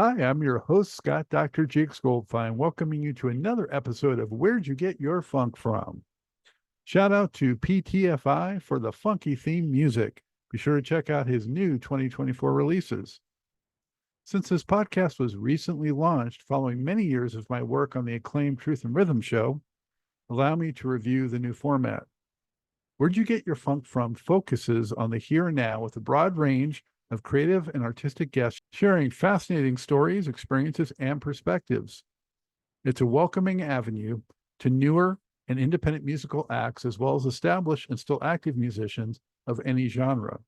Hi, I'm your host, Scott Dr. Jakes Goldfine, welcoming you to another episode of Where'd You Get Your Funk From? Shout out to PTFI for the funky theme music. Be sure to check out his new 2024 releases. Since this podcast was recently launched following many years of my work on the acclaimed Truth and Rhythm show, allow me to review the new format. Where'd You Get Your Funk From focuses on the here and now with a broad range of creative and artistic guests sharing fascinating stories, experiences, and perspectives. It's a welcoming avenue to newer and independent musical acts, as well as established and still active musicians of any genre.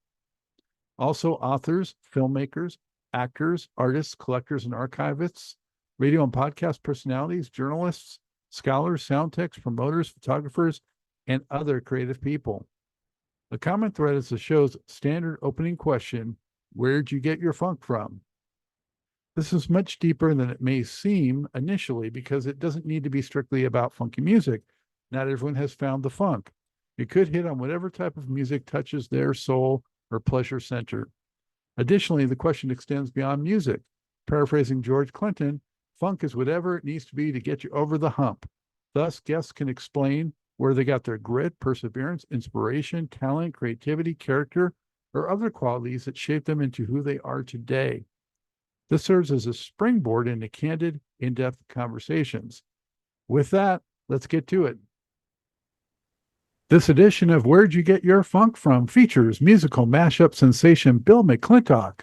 Also, authors, filmmakers, actors, artists, collectors, and archivists, radio and podcast personalities, journalists, scholars, sound techs, promoters, photographers, and other creative people. The common thread is the show's standard opening question: where'd you get your funk from? This is much deeper than it may seem initially because it doesn't need to be strictly about funky music. Not everyone has found the funk. It could hit on whatever type of music touches their soul or pleasure center. Additionally, the question extends beyond music. Paraphrasing George Clinton, funk is whatever it needs to be to get you over the hump. Thus, guests can explain where they got their grit, perseverance, inspiration, talent, creativity, character, or other qualities that shape them into who they are today. This serves as a springboard into candid, in-depth conversations. With that, let's get to it. This edition of Where'd You Get Your Funk From features musical mashup sensation Bill McClintock.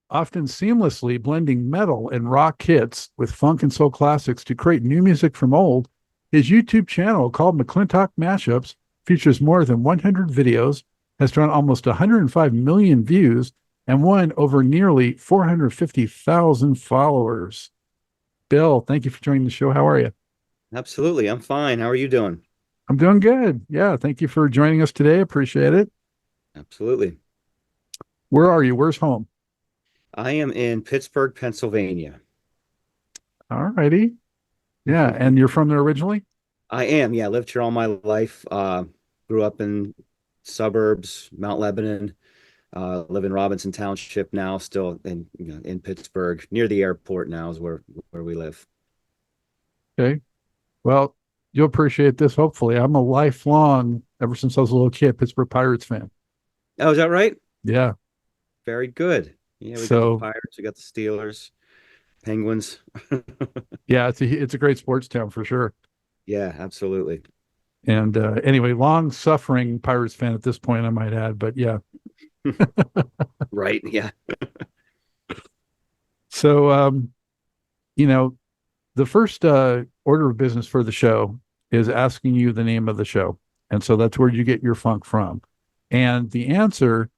Often seamlessly blending metal and rock hits with funk and soul classics to create new music from old, his YouTube channel called McClintock Mashups features more than 100 videos, has drawn almost 105 million views, and won over nearly 450,000 followers. Bill, thank you for joining the show. How are you? Absolutely. I'm fine. How are you doing? I'm doing good. Yeah, thank you for joining us today. Appreciate it. Absolutely. Where are you? Where's home? I am in Pittsburgh, Pennsylvania. All righty. Yeah, and you're from there originally? I am. Yeah, lived here all my life. Grew up in suburbs, Mount Lebanon. Live in Robinson Township now, still in Pittsburgh, near the airport now is where we live. Okay. Well, you'll appreciate this, hopefully. I'm a lifelong, ever since I was a little kid, Pittsburgh Pirates fan. Oh, is that right? Yeah. Very good. Yeah, we got the So, Pirates, we got the Steelers, Penguins. yeah, it's a great sports town for sure. Yeah, absolutely. And anyway, long suffering Pirates fan at this point, I might add. But yeah. Right. Yeah. So, you know, the first order of business for the show is asking you the name of the show. And so that's where you get your funk from. And the answer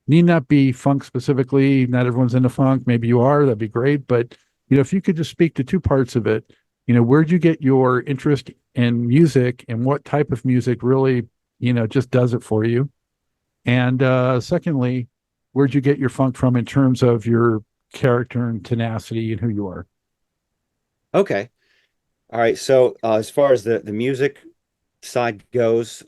need not be funk specifically. Not everyone's into funk. Maybe you are. That'd be great. But, if you could just speak to two parts of it, where'd you get your interest in music and what type of music really, just does it for you? And secondly, where'd you get your funk from in terms of your character and tenacity and who you are? Okay. All right. So as far as the music side goes,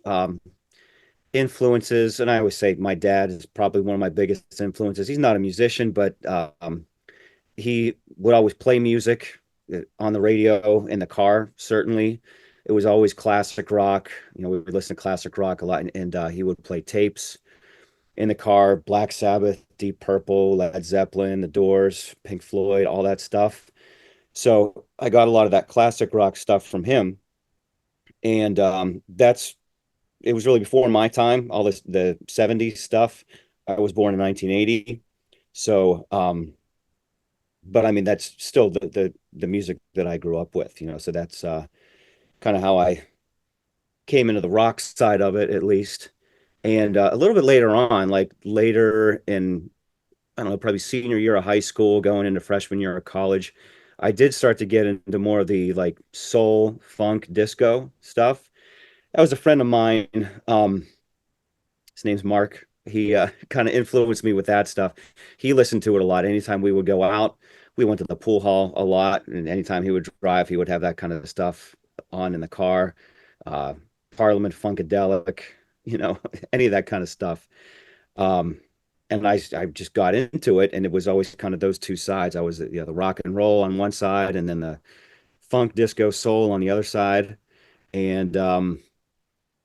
influences, and I always say my dad is probably one of my biggest influences. He's not a musician, but he would always play music on the radio in the car. Certainly, it was always classic rock. We would listen to classic rock a lot, and he would play tapes in the car: Black Sabbath, Deep Purple, Led Zeppelin, The Doors, Pink Floyd, all that stuff. So I got a lot of that classic rock stuff from him, and that's it was really before my time. All this the '70s stuff. I was born in 1980, so but I mean that's still the music that I grew up with. So that's kind of how I came into the rock side of it, at least. And a little bit later on, like later in I don't know, probably senior year of high school, going into freshman year of college, I did start to get into more of the like soul, funk, disco stuff. That was a friend of mine. His name's Mark. He kind of influenced me with that stuff. He listened to it a lot. Anytime we would go out, we went to the pool hall a lot, and anytime he would drive, he would have that kind of stuff on in the car. Uh, Parliament Funkadelic, you know, any of that kind of stuff. Um, and I just got into it, and it was always kind of those two sides. I was, the rock and roll on one side, and then the funk, disco, soul on the other side, and and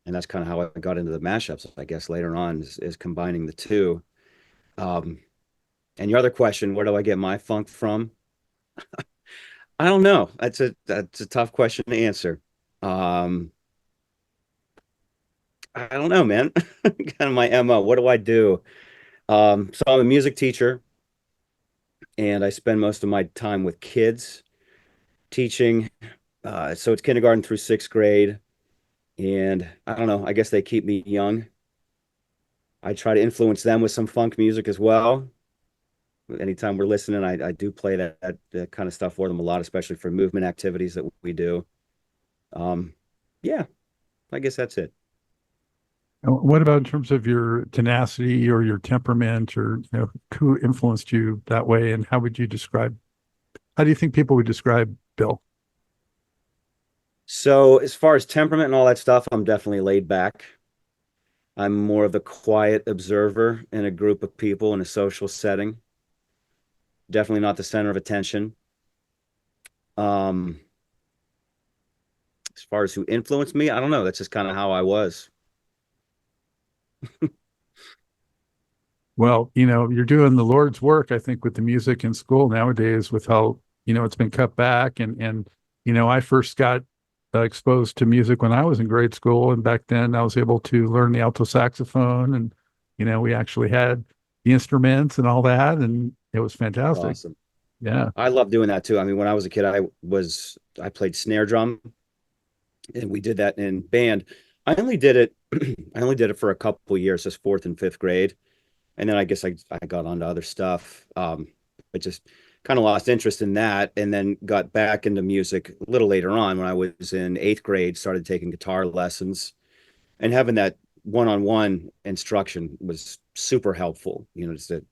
that's kind of how I got into the mashups, I guess, later on, is combining the two. Um, and your other question, where do I get my funk from? I don't know. That's a tough question to answer. Um, I don't know, man. Kind of my MO. What do I do? So I'm a music teacher, and I spend most of my time with kids teaching. So it's kindergarten through sixth grade, and I don't know. I guess they keep me young. I try to influence them with some funk music as well. Anytime we're listening, I do play that kind of stuff for them a lot, especially for movement activities that we do. Um, yeah, I guess that's it. What about in terms of your tenacity or your temperament, or who influenced you that way, and how would you describe? How do you think people would describe Bill? So as far as temperament and all that stuff, I'm definitely laid back. I'm more of a quiet observer in a group of people in a social setting. Definitely not the center of attention. Um, as far as who influenced me, I don't know. That's just kind of how I was. Well, you're doing the Lord's work, I think, with the music in school nowadays, with how, it's been cut back. I first got exposed to music when I was in grade school. And back then I was able to learn the alto saxophone, and, we actually had the instruments and all that. And it was That's fantastic. awesome. Yeah. I love doing that too. I mean, when I was a kid, I played snare drum, and we did that in band. I only did it I only did it for a couple of years, just fourth and fifth grade. And then I guess I got onto other stuff. I just kind of lost interest in that, and then got back into music a little later on when I was in eighth grade, started taking guitar lessons, and having that one-on-one instruction was super helpful, just to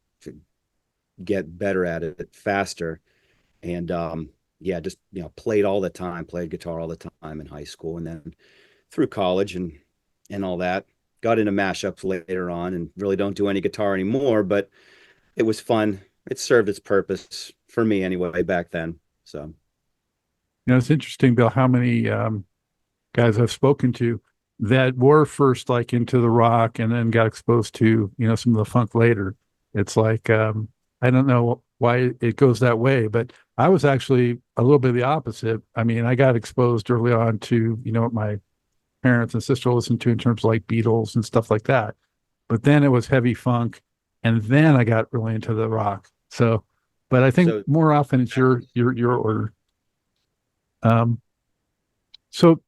get better at it faster. And yeah, just played all the time, played guitar all the time in high school, and then through college and all that. Got into mashups later on, and really don't do any guitar anymore, but it was fun. It served its purpose for me anyway back then. So It's interesting, Bill, how many guys I've spoken to that were first like into the rock and then got exposed to, some of the funk later. It's like, I don't know why it goes that way, but I was actually a little bit the opposite. I mean, I got exposed early on to, what my parents and sister listened to in terms of like Beatles and stuff like that. But then it was heavy funk, and then I got really into the rock. So, but I think so more often it's your order. Um, so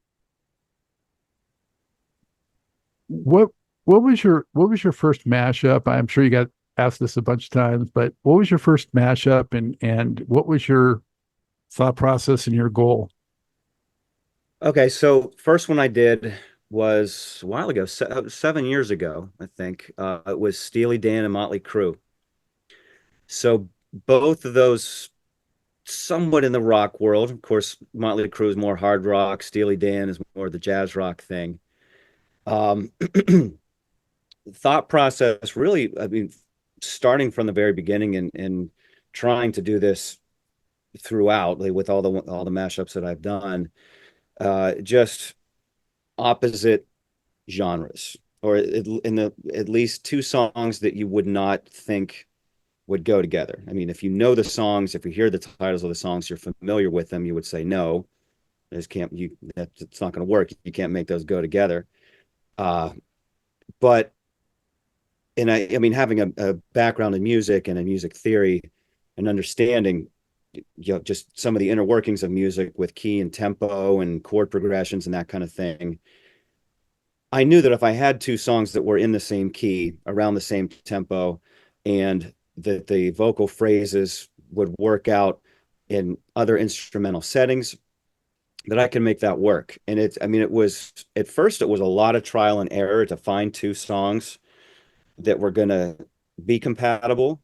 what what was your first mashup? I'm sure you got asked this a bunch of times, but what was your first mashup, and what was your thought process and your goal? okay, so first one I did was a while ago, 7 years ago, I think. It was Steely Dan and Motley Crue. So both of those somewhat in the rock world. Of course, Motley Crue is more hard rock. Steely Dan is more the jazz rock thing. Um, thought process really, I mean, starting from the very beginning and trying to do this throughout, like, with all the mashups that I've done, just opposite genres, or in the at least two songs that you would not think would go together. I mean, if you know the songs, if you hear the titles of the songs, you're familiar with them, you would say no, this can't you that's it's not going to work. You can't make those go together. Uh, but and I mean, having a background in music and in music theory and understanding, just some of the inner workings of music with key and tempo and chord progressions and that kind of thing. I knew that if I had two songs that were in the same key, around the same tempo, and that the vocal phrases would work out in other instrumental settings, that I can make that work. And I mean, it was, at first, it was a lot of trial and error to find two songs that were going to be compatible.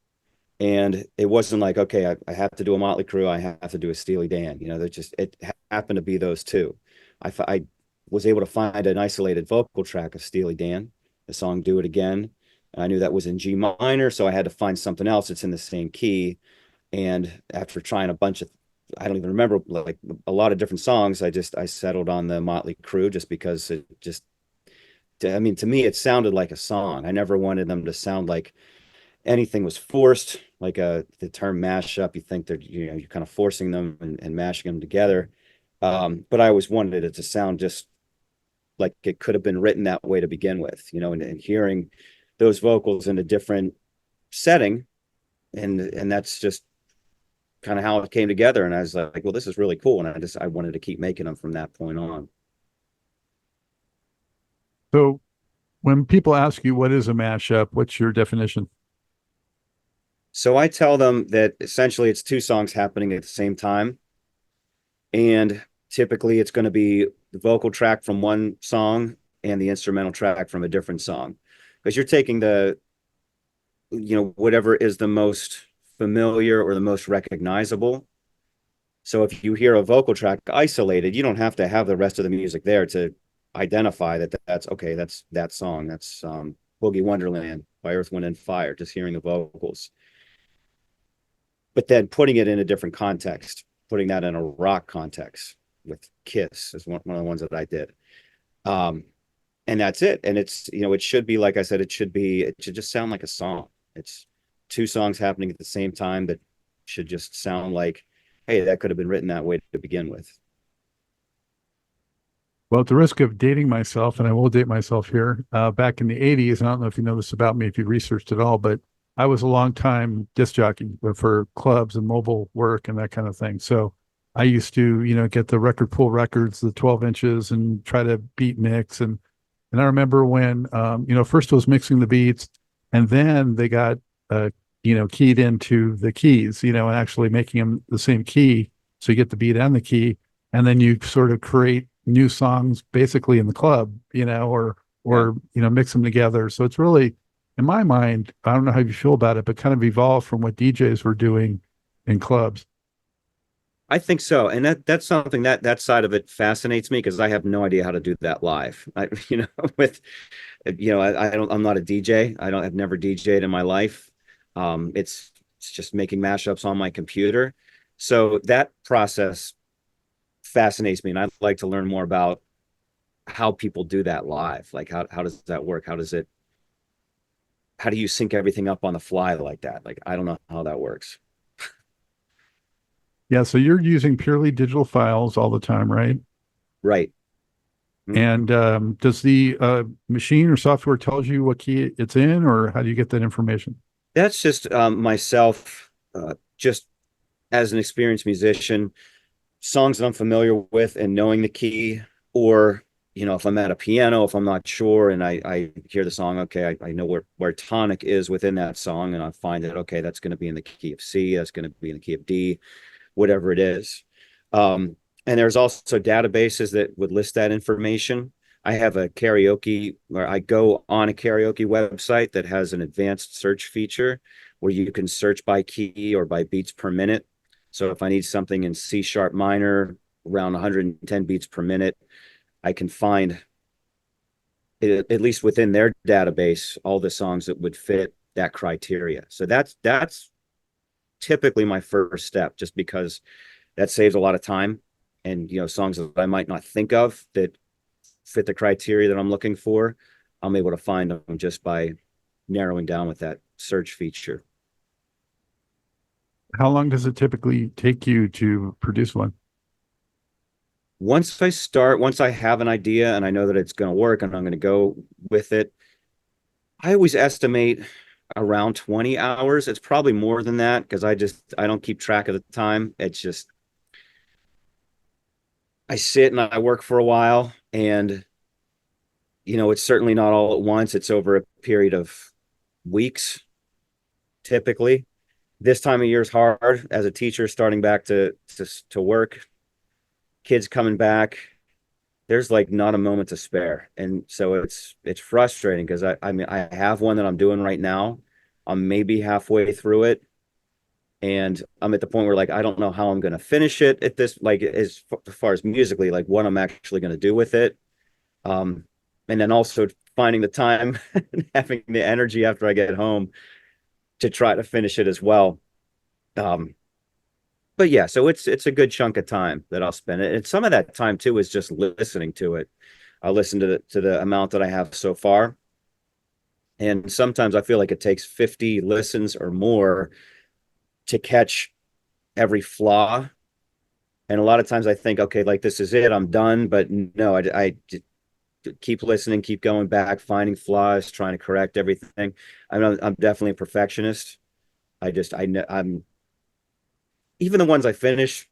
And it wasn't like, okay, I have to do a Motley Crue, I have to do a Steely Dan. It happened to be those two. I was able to find an isolated vocal track of Steely Dan, the song "Do It Again," I knew that was in G minor, so I had to find something else that's in the same key. And after trying a bunch of, I don't even remember, like a lot of different songs, I settled on the Motley Crue just because it just, I mean, to me, it sounded like a song. I never wanted them to sound like anything was forced, like the term mashup. You think that, you're kind of forcing them and mashing them together. But I always wanted it to sound just like it could have been written that way to begin with, and hearing those vocals in a different setting, and that's just kind of how it came together. And I was like, well, this is really cool, and I wanted to keep making them from that point on. So when people ask you what is a mashup, what's your definition? So I tell them that essentially it's two songs happening at the same time, and typically it's going to be the vocal track from one song and the instrumental track from a different song, because you're taking whatever is the most familiar or the most recognizable. So if you hear a vocal track isolated, you don't have to have the rest of the music there to identify that's okay, that's that song. That's Boogie Wonderland by Earth, Wind and Fire, just hearing the vocals. But then putting it in a different context, putting that in a rock context with Kiss is one of the ones that I did. And that's it. And it's, it should be, like I said, it should just sound like a song. It's two songs happening at the same time that should just sound like, hey, that could have been written that way to begin with. Well, at the risk of dating myself, and I will date myself here, back in the 80s, and I don't know if you know this about me, if you researched at all, but I was a long time disc jockey for clubs and mobile work and that kind of thing. So I used to, get the record pool records, the 12 inches, and try to beat mix. And I remember when, first it was mixing the beats, and then they got, keyed into the keys, and actually making them the same key. So you get the beat and the key, and then you sort of create new songs basically in the club, Yeah. mix them together. So it's really, in my mind, I don't know how you feel about it, but kind of evolved from what DJs were doing in clubs. I think so. And that's something that side of it fascinates me, because I have no idea how to do that live. With, I'm not a DJ. I've never DJ'd in my life. It's just making mashups on my computer. So that process fascinates me. And I'd like to learn more about how people do that live. Like how does that work? How do you sync everything up on the fly like that? Like, I don't know how that works. Yeah, so you're using purely digital files all the time, right? Right. Mhm. And does the machine or software tells you what key it's in, or how do you get that information? That's just myself, just as an experienced musician, songs that I'm familiar with and knowing the key, or if I'm at a piano, if I'm not sure and I hear the song, okay, I know where tonic is within that song, and I find that, okay, that's going to be in the key of C, that's going to be in the key of D, whatever it is. Um, and there's also databases that would list that information. I have a karaoke, or I go on a karaoke website that has an advanced search feature where you can search by key or by beats per minute. So if I need something in C sharp minor, around 110 beats per minute, I can find, at least within their database, all the songs that would fit that criteria. So that's typically my first step, just because that saves a lot of time. And songs that I might not think of that fit the criteria that I'm looking for, I'm able to find them just by narrowing down with that search feature. How long does it typically take you to produce one? Once I have an idea and I know that it's going to work and I'm going to go with it, I always estimate around 20 hours. It's probably more than that, because I don't keep track of the time. It's just, I sit and I work for a while, and it's certainly not all at once. It's over a period of weeks, typically. This time of year is hard as a teacher starting back to work, kids coming back. There's like not a moment to spare. And so it's frustrating, because I mean, I have one that I'm doing right now. I'm maybe halfway through it, and I'm at the point where, like, I don't know how I'm going to finish it at this, like, as far as musically, like what I'm actually going to do with it. Um, and then also finding the time and having the energy after I get home to try to finish it as well. Um, but yeah, so it's a good chunk of time that I'll spend it. And some of that time too is just listening to it. I'll listen to the amount that I have so far. And sometimes I feel like it takes 50 listens or more to catch every flaw. And a lot of times I think, okay, like this is it, I'm done. But no, I keep listening, keep going back, finding flaws, trying to correct everything. I'm definitely a perfectionist. I'm even the ones I finish,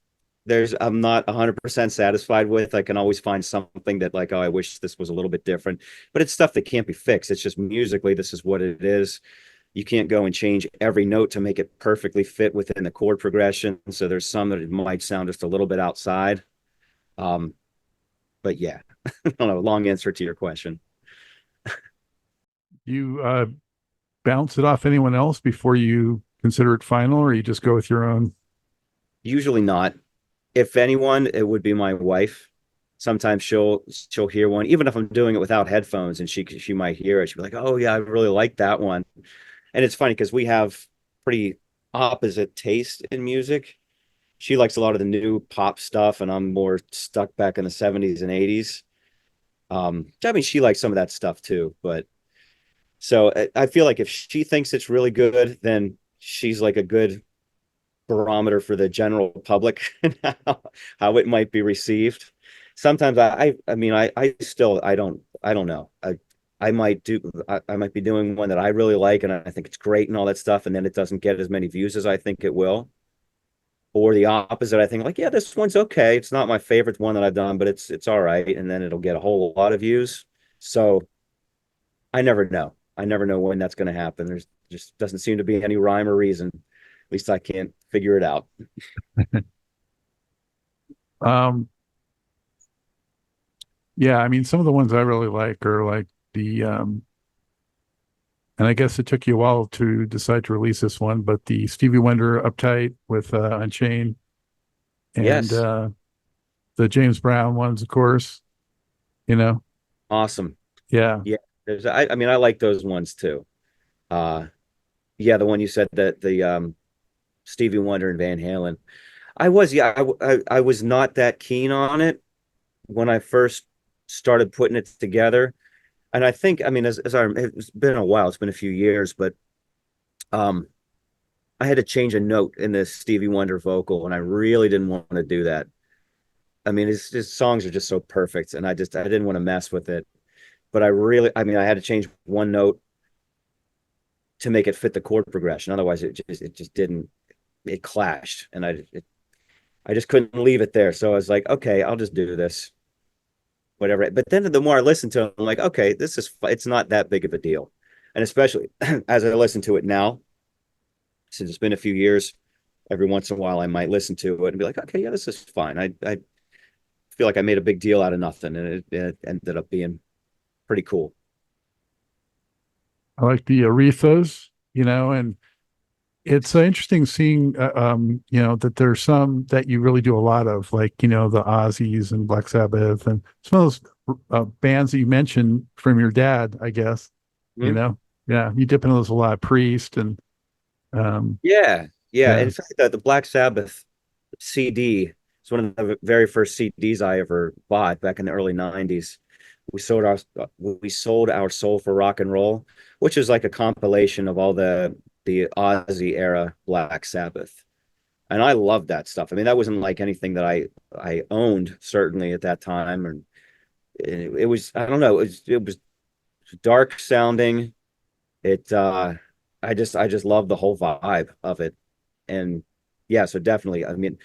I'm not 100% satisfied with. I can always find something that like, oh, I wish this was a little bit different, but it's stuff that can't be fixed. It's just musically, this is what it is. You can't go and change every note to make it perfectly fit within the chord progression. So there's some that it might sound just a little bit outside. Um, but yeah, I don't know. Long answer to your question. You bounce it off anyone else before you consider it final, or you just go with your own? Usually not. If anyone, it would be my wife. Sometimes she'll hear one, even if I'm doing it without headphones, and she might hear it. She'll be like, "Oh yeah, I really like that one." And it's funny because we have pretty opposite taste in music. She likes a lot of the new pop stuff, and I'm more stuck back in the 70s and 80s. I mean, she likes some of that stuff too, but so I feel like if she thinks it's really good, then she's like a good barometer for the general public and how it might be received. Sometimes I mean I still I don't know. I might be doing one that I really like and I think it's great and all that stuff, and then it doesn't get as many views as I think it will. Or the opposite, I think like, yeah, this one's okay. It's not my favorite one that I've done, but it's all right. And then it'll get a whole lot of views. So I never know. I never know when that's going to happen. There's just doesn't seem to be any rhyme or reason. At least I can't figure it out. Um, yeah, I mean, some of the ones I really like are like the and I guess it took you a while to decide to release this one, but the Stevie Wonder Uptight with Unchained, and Yes. the James Brown ones, of course, you know. Awesome. Yeah. Yeah. I mean, I like those ones too. Uh, yeah, the one you said that the Stevie Wonder and Van Halen. I was not that keen on it when I first started putting it together. And I think, I mean, it's been a while, it's been a few years, but um, I had to change a note in the Stevie Wonder vocal, and I really didn't want to do that. I mean, his songs are just so perfect, and I didn't want to mess with it. But I mean, I had to change one note to make it fit the chord progression. Otherwise, it just didn't. It clashed, and I just couldn't leave it there. So I was like, okay, I'll just do this, whatever. But then the more I listen to it, I'm like, okay, it's not that big of a deal. And especially as I listen to it now, since it's been a few years, every once in a while I might listen to it and be like, okay, yeah, this is fine. I feel like I made a big deal out of nothing, and it ended up being pretty cool. I like the Arethas, and it's interesting seeing, that there's some that you really do a lot of, like, the Ozzies and Black Sabbath and some of those bands that you mentioned from your dad, I guess, you Mhm. know, yeah, you dip into those a lot, Priest and, um, Yeah, yeah. yeah, In fact, the Black Sabbath CD is one of the very first CDs I ever bought back in the early '90s. We sold our soul for rock and roll, which is like a compilation of all the Ozzy era Black Sabbath. And I love that stuff. I mean, that wasn't like anything that I owned certainly at that time, and it was, I don't know, it was dark sounding. It I just love the whole vibe of it. And yeah, so definitely, I mean,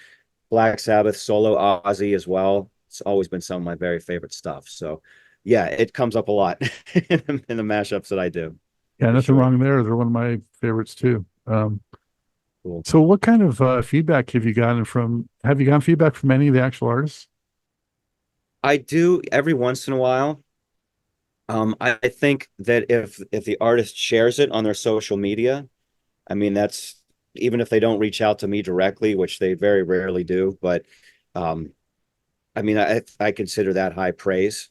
Black Sabbath, solo Ozzy as well. It's always been some of my very favorite stuff. So yeah, it comes up a lot in the mashups that I do, yeah, for nothing sure. wrong there. They're one of my favorites too. Cool. So what kind of feedback have you gotten feedback from any of the actual artists? I do every once in a while. I think that if the artist shares it on their social media, I mean that's even if they don't reach out to me directly, which they very rarely do, but um, I mean I consider that high praise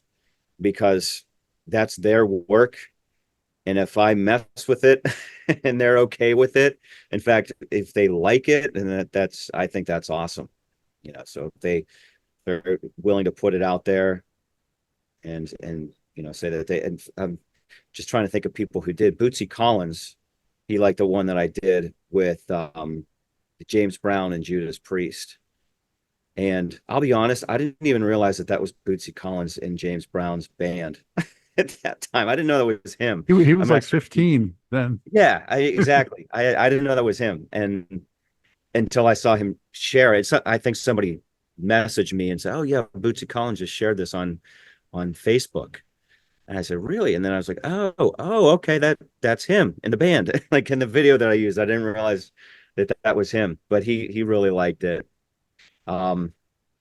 because that's their work. And if I mess with it and they're okay with it, in fact, if they like it, and that's, I think that's awesome. So if they're willing to put it out there and say that they, and I'm just trying to think of people who did. Bootsy Collins, he liked the one that I did with James Brown and Judas Priest. And I'll be honest, I didn't even realize that that was Bootsy Collins in James Brown's band at that time. I didn't know that was him. He was I'm like actually, 15 then. yeah, exactly. I didn't know that was him, and until I saw him share it. So I think somebody messaged me and said, "Oh yeah, Bootsy Collins just shared this on Facebook." And I said, "Really?" And then I was like, "Oh, okay, that's him in the band." Like in the video that I used, I didn't realize that that was him, but he really liked it. Um,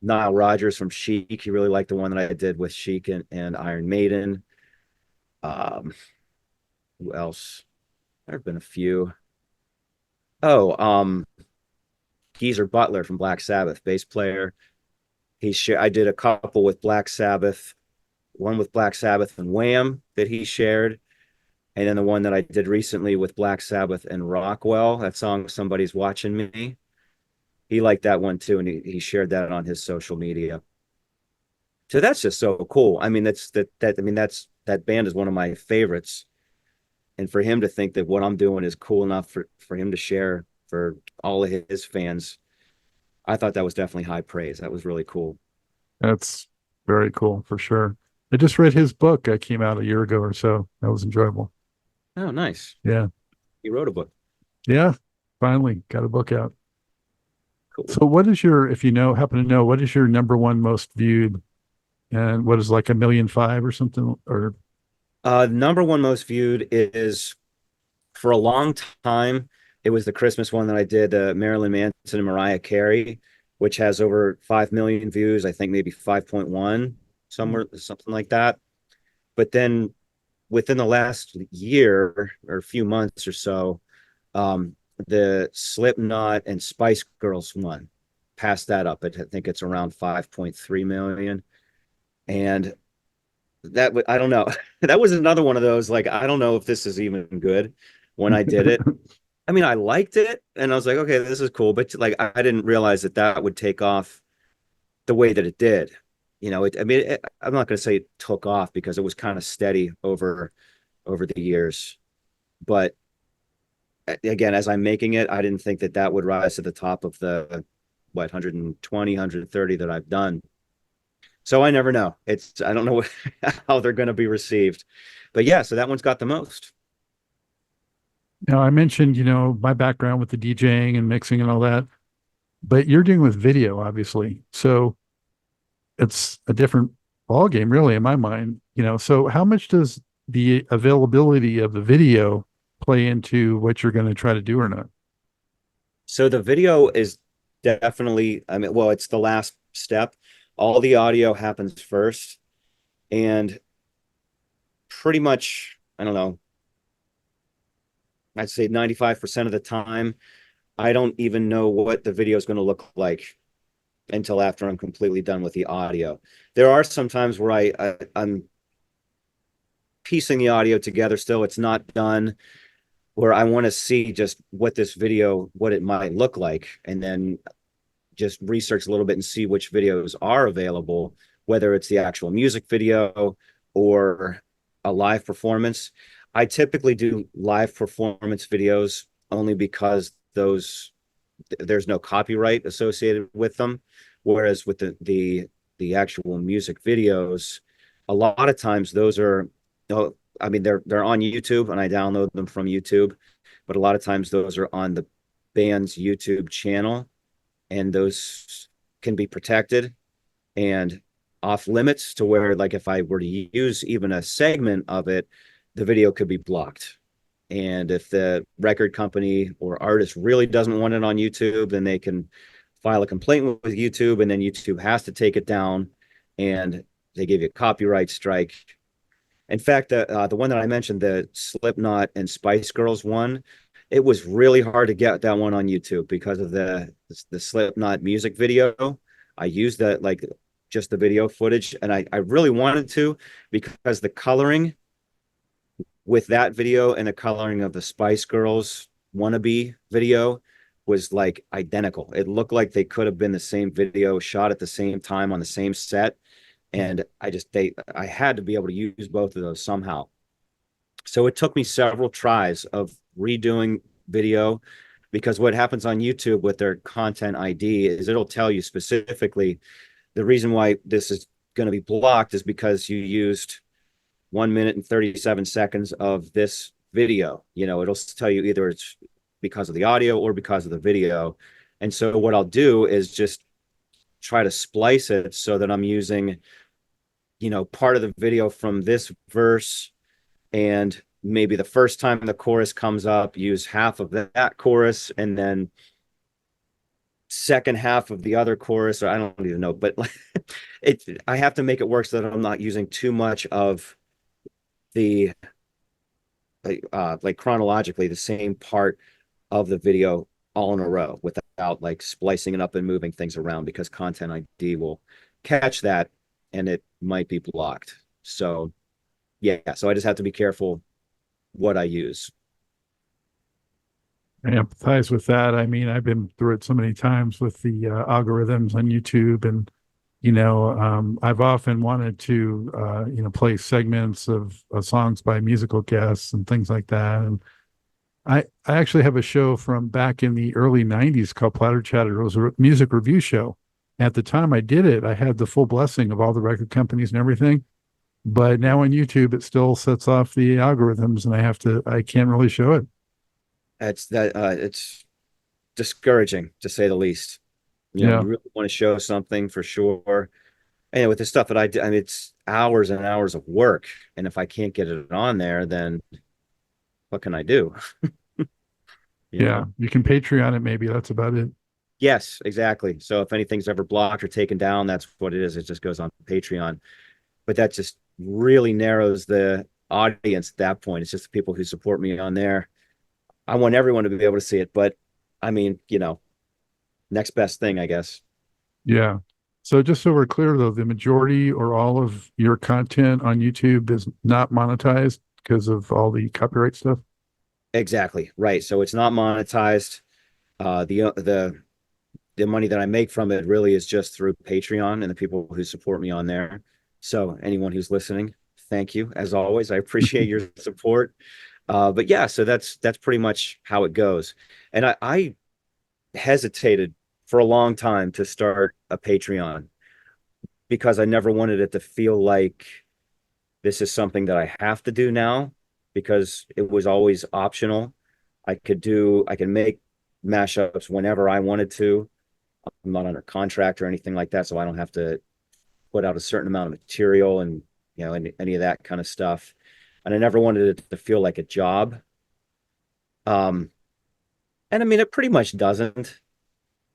Nile Rodgers from Chic, he really liked the one that I did with Chic and Iron Maiden. Um, who else? There have been a few. Oh, Geezer Butler from Black Sabbath, bass player. I did a couple with Black Sabbath, one with Black Sabbath and Wham that he shared, and then the one that I did recently with Black Sabbath and Rockwell, that song "Somebody's Watching Me." He liked that one too, and he shared that on his social media. So that's just so cool. I mean, that band is one of my favorites, and for him to think that what I'm doing is cool enough for him to share for all of his fans, I thought that was definitely high praise. That was really cool. That's very cool for sure. I just read his book that came out a year ago or so. That was enjoyable. Oh, nice. Yeah. He wrote a book. Yeah. Finally got a book out. Cool. So what is your, if you know, happen to know, what is your number one most viewed and what is like 1,000,005 or something? Or Number one most viewed is, for a long time, it was the Christmas one that I did, Marilyn Manson and Mariah Carey, which has over 5 million views. I think maybe 5.1, somewhere, something like that. But then within the last year or a few months or so, um, the Slipknot and Spice Girls one passed that up. I think it's around 5.3 million. And I don't know. That was another one of those, like, I don't know if this is even good when I did it. I mean, I liked it and I was like, okay, this is cool. But like, I didn't realize that that would take off the way that it did. I'm not going to say it took off because it was kind of steady over the years. But again, as I'm making it, I didn't think that that would rise to the top of the, what, 120, that I've done. So I never know. I don't know how they're going to be received. But yeah, so that one's got the most. now I mentioned, my background with the DJing and mixing and all that, but you're doing with video, obviously. So it's a different ball game, really, in my mind. So how much does the availability of the video play into what you're going to try to do or not? So the video is definitely, I mean, well, it's the last step. All the audio happens first. And pretty much, I don't know, I'd say 95% of the time, I don't even know what the video is going to look like until after I'm completely done with the audio. There are some times where I'm piecing the audio together still. It's not done, where I want to see just what this video, what it might look like, and then just research a little bit and see which videos are available, whether it's the actual music video or a live performance. I typically do live performance videos only because there's no copyright associated with them. Whereas with the actual music videos, a lot of times those are, I mean, they're on YouTube and I download them from YouTube, but a lot of times those are on the band's YouTube channel, and those can be protected and off limits to where, like, if I were to use even a segment of it, the video could be blocked. And if the record company or artist really doesn't want it on YouTube, then they can file a complaint with YouTube, and then YouTube has to take it down, and they give you a copyright strike. In fact, the one that I mentioned, the Slipknot and Spice Girls one, it was really hard to get that one on YouTube because of the Slipknot music video. I used that, like, just the video footage. And I really wanted to, because the coloring with that video and the coloring of the Spice Girls wannabe video was like identical. It looked like they could have been the same video shot at the same time on the same set. And I had to be able to use both of those somehow. So it took me several tries of redoing video, because what happens on YouTube with their content ID is it'll tell you specifically the reason why this is going to be blocked is because you used 1 minute and 37 seconds of this video. It'll tell you either it's because of the audio or because of the video. And so what I'll do is just try to splice it so that I'm using, part of the video from this verse, and maybe the first time the chorus comes up, use half of that chorus, and then second half of the other chorus, or I don't even know, but I have to make it work so that I'm not using too much of the like chronologically the same part of the video all in a row without like splicing it up and moving things around, because content ID will catch that and it might be blocked. So so I just have to be careful what I use. I empathize with that. I mean, I've been through it so many times with the algorithms on YouTube, and I've often wanted to play segments of songs by musical guests and things like that. And I actually have a show from back in the early 90s called Platter Chatter. It was a music review show. At the time I did it, I had the full blessing of all the record companies and everything. But now on YouTube, it still sets off the algorithms, and I can't really show it. It's discouraging, to say the least. You really want to show something for sure. And with the stuff that I do, I mean, it's hours and hours of work. And if I can't get it on there, then what can I do? You can Patreon it, maybe. That's about it. Yes, exactly. So if anything's ever blocked or taken down, that's what it is. It just goes on Patreon. But that just really narrows the audience at that point. It's just the people who support me on there. I want everyone to be able to see it, but I mean, next best thing, I guess. Yeah. So just so we're clear, though, the majority or all of your content on YouTube is not monetized because of all the copyright stuff? Exactly. Right. So it's not monetized. The money that I make from it really is just through Patreon and the people who support me on there. So anyone who's listening, thank you. As always, I appreciate your support. But yeah, so that's pretty much how it goes. And I hesitated for a long time to start a Patreon, because I never wanted it to feel like this is something that I have to do now, because it was always optional. I can make mashups whenever I wanted to. I'm not under contract or anything like that, so I don't have to put out a certain amount of material and any of that kind of stuff. And I never wanted it to feel like a job. And I mean, it pretty much doesn't,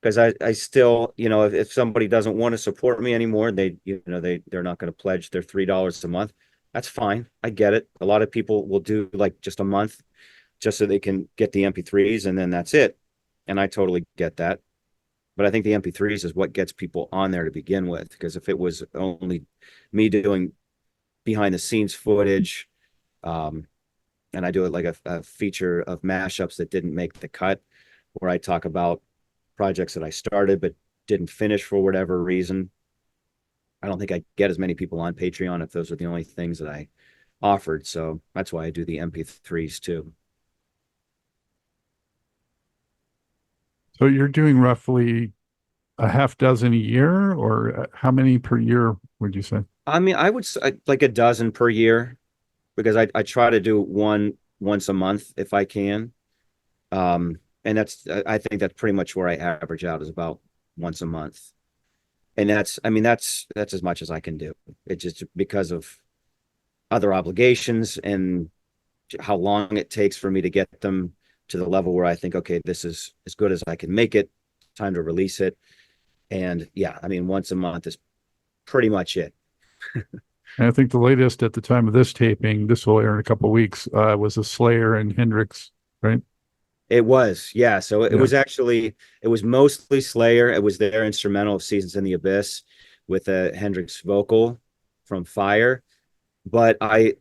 because I still, if somebody doesn't want to support me anymore, they're not going to pledge their $3 a month. That's fine. I get it. A lot of people will do like just a month just so they can get the MP3s, and then that's it. And I totally get that. But I think the MP3s is what gets people on there to begin with, because if it was only me doing behind the scenes footage, and I do it like a feature of mashups that didn't make the cut, where I talk about projects that I started but didn't finish for whatever reason, I don't think I get as many people on Patreon if those are the only things that I offered. So that's why I do the MP3s too. So you're doing roughly a half dozen a year, or how many per year would you say? I mean, I would say like a dozen per year, because I try to do one once a month if I can. And I think that's pretty much where I average out, is about once a month. And that's as much as I can do. It's just because of other obligations and how long it takes for me to get them to the level where I think, okay, this is as good as I can make it. Time to release it. And yeah, I mean, once a month is pretty much it. And I think the latest at the time of this taping, this will air in a couple of weeks, was a Slayer and Hendrix, right? It was, yeah. So it Yeah. was mostly Slayer. It was their instrumental of Seasons in the Abyss, with a Hendrix vocal from Fire. But I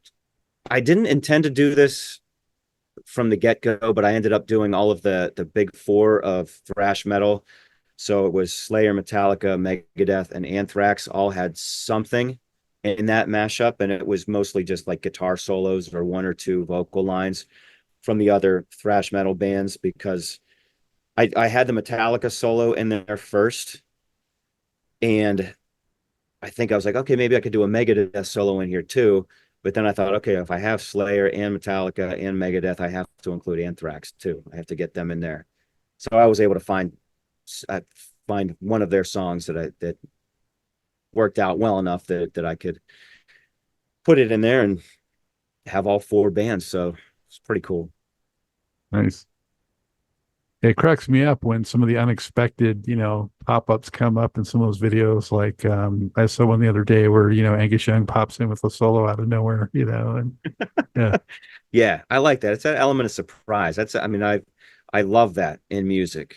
didn't intend to do this from the get-go, but I ended up doing all of the big four of thrash metal. So it was Slayer, Metallica, Megadeth, and Anthrax all had something in that mashup, and it was mostly just like guitar solos or one or two vocal lines from the other thrash metal bands, because I had the Metallica solo in there first, and I think I was like, okay, maybe I could do a Megadeth solo in here too. But then I thought, okay, if I have Slayer and Metallica and Megadeth, I have to include Anthrax too. I have to get them in there. So I was able to find one of their songs that worked out well enough that I could put it in there and have all four bands. So it's pretty cool. Nice. It cracks me up when some of the unexpected, pop-ups come up in some of those videos. Like I saw one the other day where, Angus Young pops in with a solo out of nowhere, and yeah. Yeah, I like that. It's an element of surprise. I mean, I love that in music,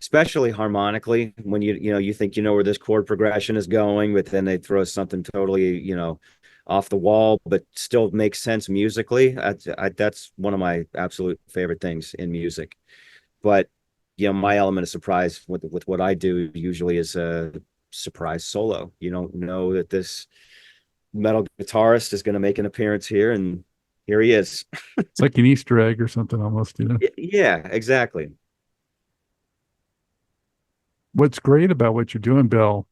especially harmonically, when you think you know where this chord progression is going, but then they throw something totally, off the wall, but still makes sense musically. That's one of my absolute favorite things in music. But my element of surprise with what I do usually is a surprise solo. You don't know that this metal guitarist is going to make an appearance here, and here he is. It's like an Easter egg or something almost. Yeah, exactly. What's great about what you're doing, Bill,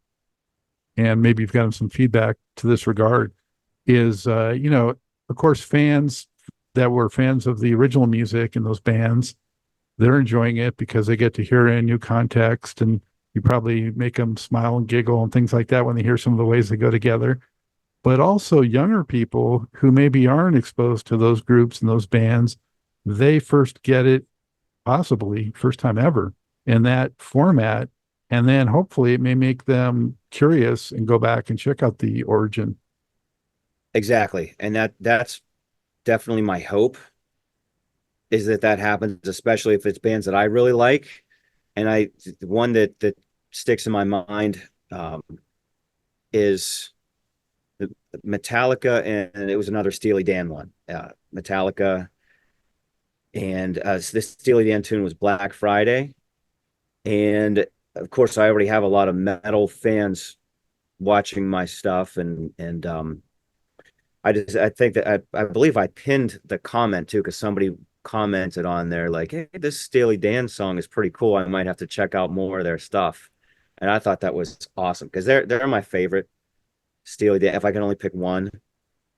and maybe you've gotten some feedback to this regard, is, of course, fans that were fans of the original music and those bands, they're enjoying it because they get to hear it in new context, and you probably make them smile and giggle and things like that when they hear some of the ways they go together. But also younger people who maybe aren't exposed to those groups and those bands, they first get it, possibly first time ever, in that format. And then hopefully it may make them curious and go back and check out the origin. Exactly. And that's definitely my hope, is that happens, especially if it's bands that I really like. And the one that sticks in my mind is Metallica, and it was another Steely Dan one. Metallica, and this Steely Dan tune was Black Friday. And of course, I already have a lot of metal fans watching my stuff, and I think that I believe I pinned the comment too, because somebody commented on there like, hey, this Steely Dan song is pretty cool. I might have to check out more of their stuff. And I thought that was awesome, because they're my favorite Steely Dan. If I can only pick one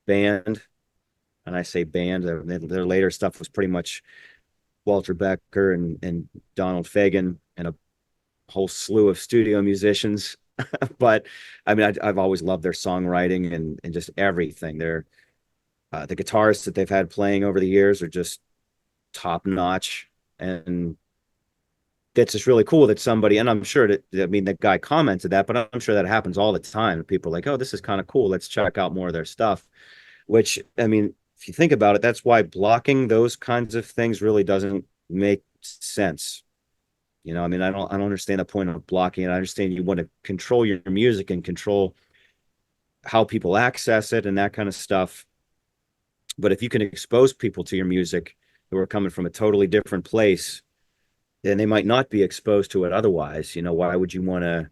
band, and I say band, their later stuff was pretty much Walter Becker and Donald Fagen and a whole slew of studio musicians. But I mean, I've always loved their songwriting and just everything. The guitarists that they've had playing over the years are just top notch, and that's just really cool that somebody, and I'm sure that, I mean, the guy commented that, but I'm sure that happens all the time. People are like, oh, this is kind of cool, let's check out more of their stuff. Which, I mean, if you think about it, that's why blocking those kinds of things really doesn't make sense. I mean, I don't understand the point of blocking it. I understand you want to control your music and control how people access it and that kind of stuff. But if you can expose people to your music who are coming from a totally different place, then they might not be exposed to it otherwise. Why would you want to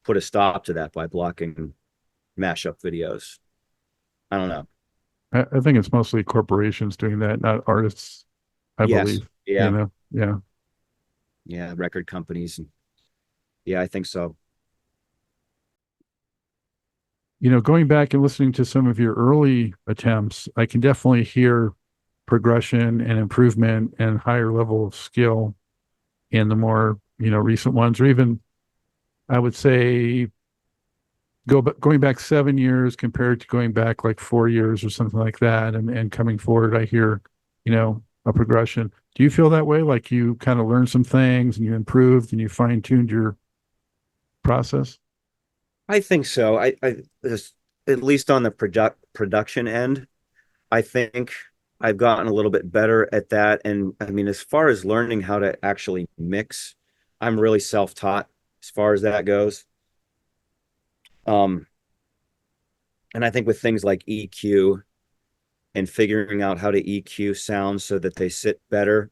put a stop to that by blocking mashup videos? I don't know. I think it's mostly corporations doing that, not artists, I Yes. believe. Yeah. Yeah. Yeah. Record companies. Yeah, I think so. Going back and listening to some of your early attempts, I can definitely hear progression and improvement and higher level of skill in the more, recent ones, or even I would say going back 7 years compared to going back like 4 years or something like that. And coming forward, I hear, a progression. Do you feel that way? Like you kind of learned some things and you improved and you fine tuned your process? I think so. At least on the production end, I think I've gotten a little bit better at that. And I mean, as far as learning how to actually mix, I'm really self-taught as far as that goes. Um, and I think with things like EQ and figuring out how to EQ sounds so that they sit better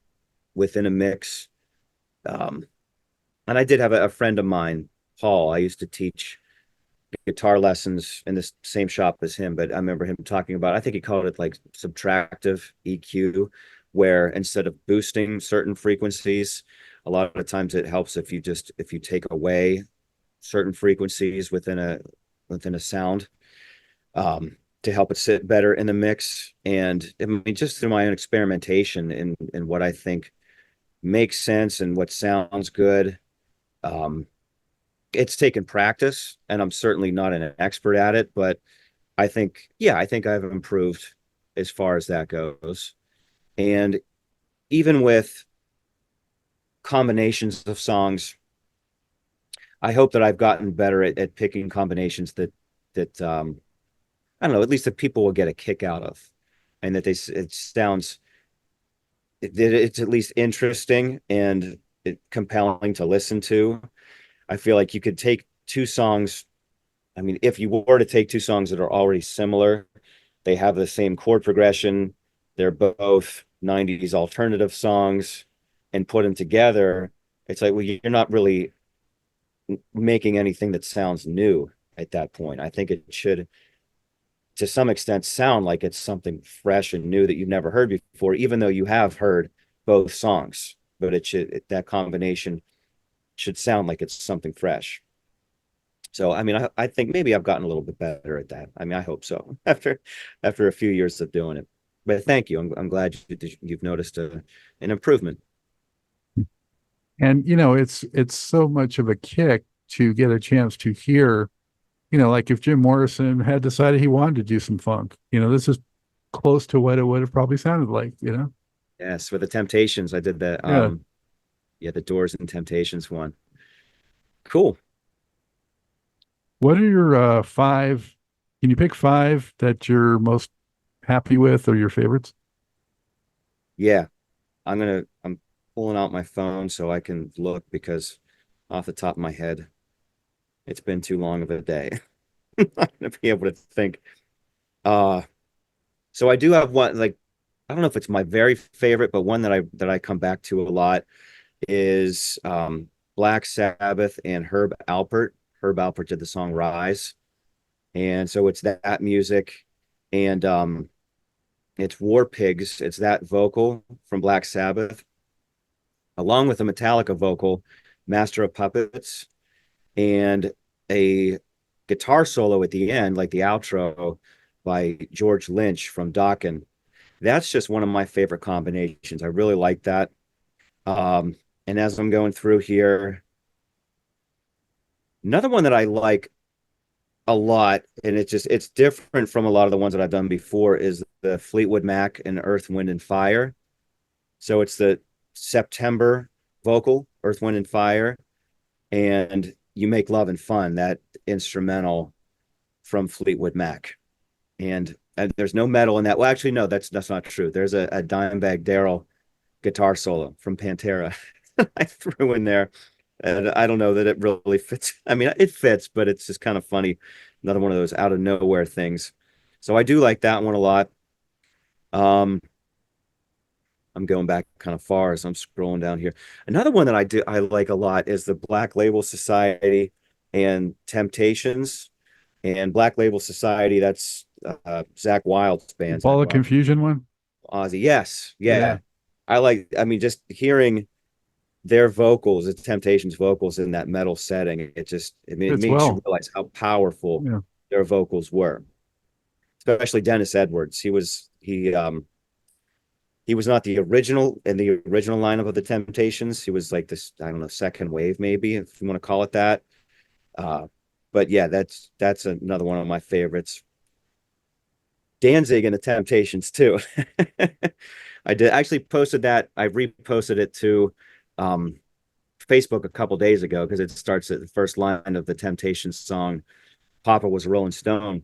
within a mix. Um, and I did have a friend of mine, Paul. I used to teach guitar lessons in the same shop as him, but I remember him talking about, I think he called it like subtractive EQ, where instead of boosting certain frequencies, a lot of times it helps if you take away certain frequencies within a sound, to help it sit better in the mix. And I mean, just through my own experimentation and what I think makes sense and what sounds good. Um, it's taken practice, and I'm certainly not an expert at it, but I think I've improved as far as that goes. And even with combinations of songs, I hope that I've gotten better at picking combinations that I don't know, at least that people will get a kick out of, and that it sounds that it's at least interesting and compelling to listen to. I feel like you could take two songs. I mean, if you were to take two songs that are already similar, they have the same chord progression, they're both 90s alternative songs, and put them together, it's like, well, you're not really making anything that sounds new at that point. I think it should, to some extent, sound like it's something fresh and new that you've never heard before, even though you have heard both songs. But that combination should sound like it's something fresh. So, I mean, I think maybe I've gotten a little bit better at that. I mean, I hope so after a few years of doing it. But thank you. I'm glad you've noticed an improvement. And it's so much of a kick to get a chance to hear, like if Jim Morrison had decided he wanted to do some funk, this is close to what it would have probably sounded like. Yes, for the Temptations, I did that. Yeah. Yeah, the Doors and Temptations one. Cool. What are your five? Can you pick five that you're most happy with or your favorites? Yeah, I'm pulling out my phone so I can look because off the top of my head, it's been too long of a day. I'm not gonna be able to think. Uh, so I do have one, like, I don't know if it's my very favorite, but one that I come back to a lot is Black Sabbath and Herb Alpert. Herb Alpert did the song Rise. And so it's that music, and it's War Pigs. It's that vocal from Black Sabbath, along with a Metallica vocal, Master of Puppets, and a guitar solo at the end, like the outro by George Lynch from Dokken. That's just one of my favorite combinations. I really like that. Um, and as I'm going through here, another one that I like a lot, and it's different from a lot of the ones that I've done before, is the Fleetwood Mac and Earth, Wind, and Fire. So it's the September vocal, Earth, Wind, and Fire, and You Make Love and Fun, that instrumental from Fleetwood Mac. And there's no metal in that. Well, actually, no, that's not true. There's a Dimebag Darrell guitar solo from Pantera I threw in there. And I don't know that it really fits. I mean, it fits, but it's just kind of funny. Another one of those out of nowhere things. So I do like that one a lot. Um, I'm going back kind of far as I'm scrolling down here. Another one that I like a lot is the Black Label Society and Temptations. And Black Label Society, that's Zach Wild's band, Zach Ball of Wild. Confusion one? Ozzy. Yes, Yeah. yeah. I mean, just hearing their vocals, the Temptations vocals in that metal setting, it Fits makes you well. realize how powerful Yeah. their vocals were. Especially Dennis Edwards. He was not the original in the original lineup of the Temptations. He was like this, I don't know, second wave maybe, if you want to call it that. Uh, but yeah, that's another one of my favorites. Danzig and the Temptations too. I did actually posted that. I reposted it to um, Facebook a couple days ago because it starts at the first line of the Temptations song. Papa was a Rolling Stone.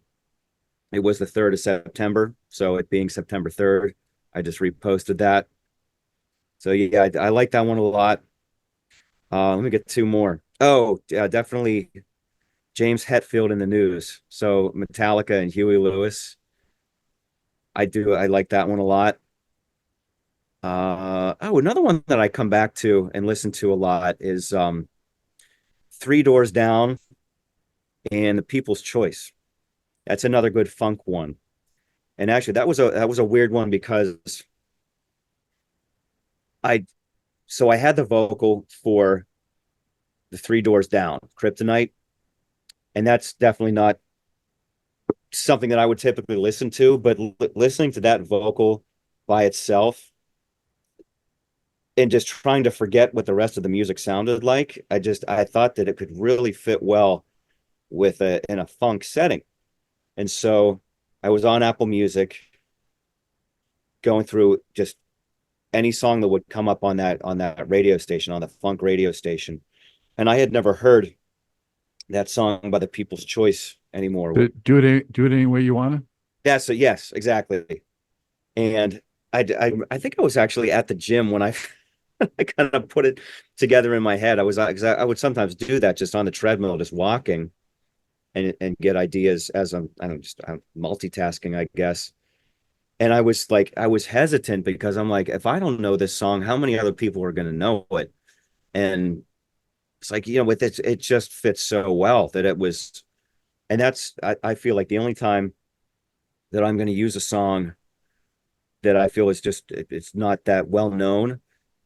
It was the 3rd of September, so it being September 3rd, I just reposted that. So yeah, I like that one a lot. Let me get two more. Oh, yeah, definitely James Hetfield in the News. So Metallica and Huey Lewis. I like that one a lot. Oh, another one that I come back to and listen to a lot is Three Doors Down and The People's Choice. That's another good funk one. And actually that was a weird one because I I had the vocal for the Three Doors Down, Kryptonite, and that's definitely not something that I would typically listen to, but listening to that vocal by itself and just trying to forget what the rest of the music sounded like, I thought that it could really fit well with a in a funk setting. And so I was on Apple Music going through just any song that would come up on that radio station, on the funk radio station. And I had never heard that song by the People's Choice anymore. Do it any way you want to. That's a yes, exactly. And I think I was actually at the gym when I I kind of put it together in my head. I would sometimes do that just on the treadmill, just walking and get ideas as I'm multitasking, I guess. And I was hesitant because I'm like, if I don't know this song, how many other people are going to know it? And it's like, with it just fits so well that it was, and I feel like the only time that I'm going to use a song that I feel is just, it's not that well known.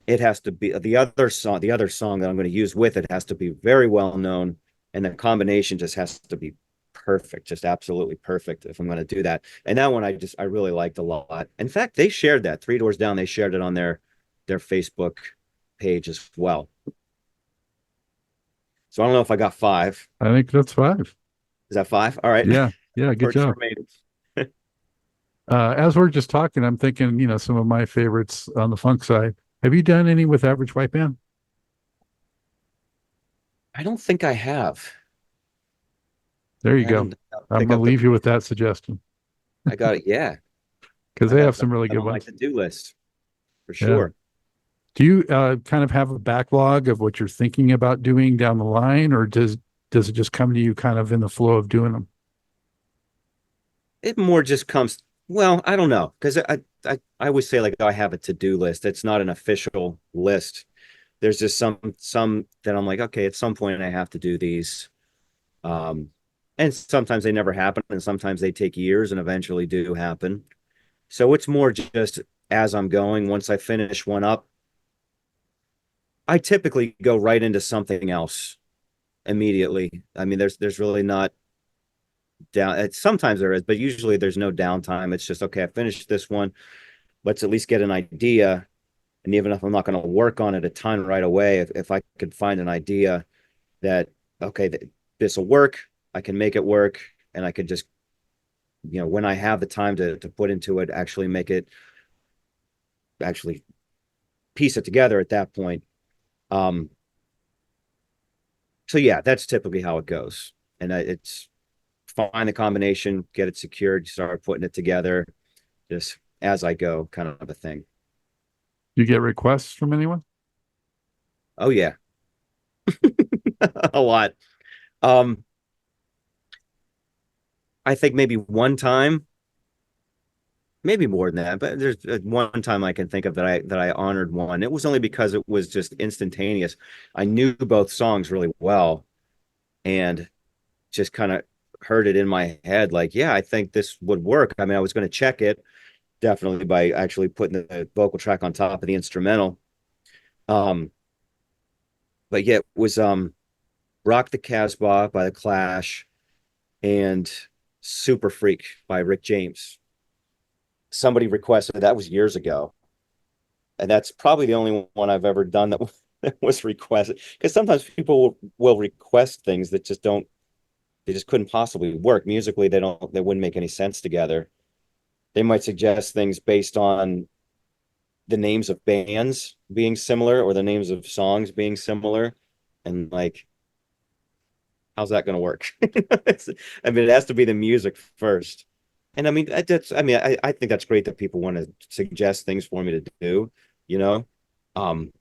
It has to be the other song that I'm going to use with it has to be very well known. And the combination just has to be perfect, just absolutely perfect if I'm going to do that. And that one I really liked a lot. In fact, they shared that Three Doors Down. They shared it on their Facebook page as well. So I don't know if I got five. I think that's five. Is that five? All right. Yeah, yeah, good Works for job. me. As we're just talking, I'm thinking, some of my favorites on the funk side. Have you done any with Average White Band? I don't think I have. There you I go. didn't I'm pick gonna up the. leave you with that suggestion I got it. Yeah, because I they got have that some really good on my ones. to-do list for Yeah. sure. Do you kind of have a backlog of what you're thinking about doing down the line, or does it just come to you kind of in the flow of doing them? It more just comes. Well, I don't know because I always say like I have a to-do list. It's not an official list. There's just some that I'm like, okay, at some point I have to do these. Um, and sometimes they never happen, and sometimes they take years and eventually do happen. So it's more just as I'm going. Once I finish one up, I typically go right into something else immediately. I mean, there's really not down. Sometimes there is, but usually there's no downtime. It's just okay. I finished this one. Let's at least get an idea. And even if I'm not going to work on it a ton right away, if I could find an idea that okay, this will work, I can make it work, and I could just when I have the time to put into it, actually make it actually piece it together at that point. Um, so yeah, that's typically how it goes, and it's find the combination, get it secured, start putting it together, just as I go, kind of a thing. You get requests from anyone? Oh yeah, a lot. Um, I think maybe one time, maybe more than that, but there's one time I can think of that I honored one. It was only because it was just instantaneous. I knew both songs really well and just kind of heard it in my head, like, yeah, I think this would work. I mean, I was going to check it definitely by actually putting the vocal track on top of the instrumental. Um, but yeah, it was Rock the Casbah by The Clash and Super Freak by Rick James. Somebody requested that was years ago. And that's probably the only one I've ever done that, that was requested. Because sometimes people will request things that just don't, they just couldn't possibly work. Musically, they wouldn't make any sense together. They might suggest things based on the names of bands being similar or the names of songs being similar. And like, how's that going to work? I mean, it has to be the music first. And I mean, I think that's great that people want to suggest things for me to do, you know? Um,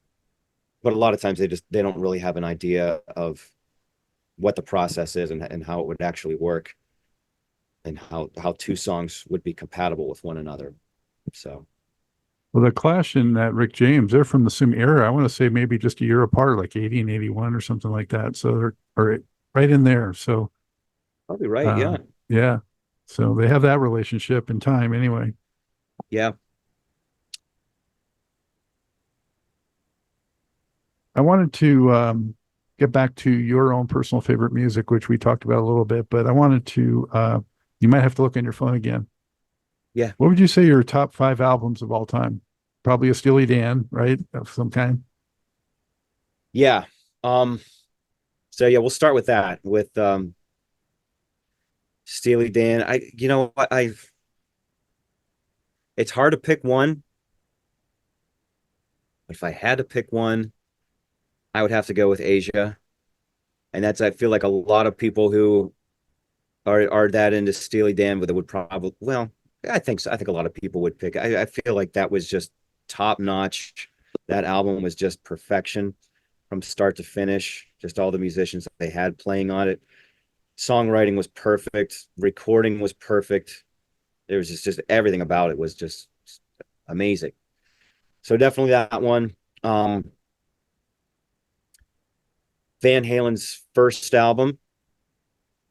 but a lot of times they don't really have an idea of what the process is and how it would actually work and how two songs would be compatible with one another. So Well, the Clash and that Rick James, they're from the same era. I want to say maybe just a year apart, like 80 and 81 or something like that. So they're right in there. So, probably right. uh, Yeah. yeah. So they have that relationship in time anyway. Yeah. I wanted to get back to your own personal favorite music, which we talked about a little bit, but I wanted to, you might have to look on your phone again. Yeah. What would you say your top 5 albums of all time? Probably a Steely Dan, right? Of some kind. Yeah. Um, so yeah, we'll start with that with Steely Dan. You know what, it's hard to pick one, but if I had to pick one, I would have to go with Asia. And that's, I feel like a lot of people who are that into Steely Dan would probably, well, I think so. I think a lot of people would pick. I feel like that was just top notch. That album was just perfection from start to finish. Just all the musicians that they had playing on it. Songwriting was perfect. Recording was perfect. There was just everything about it was just amazing. So definitely that one. Van Halen's first album.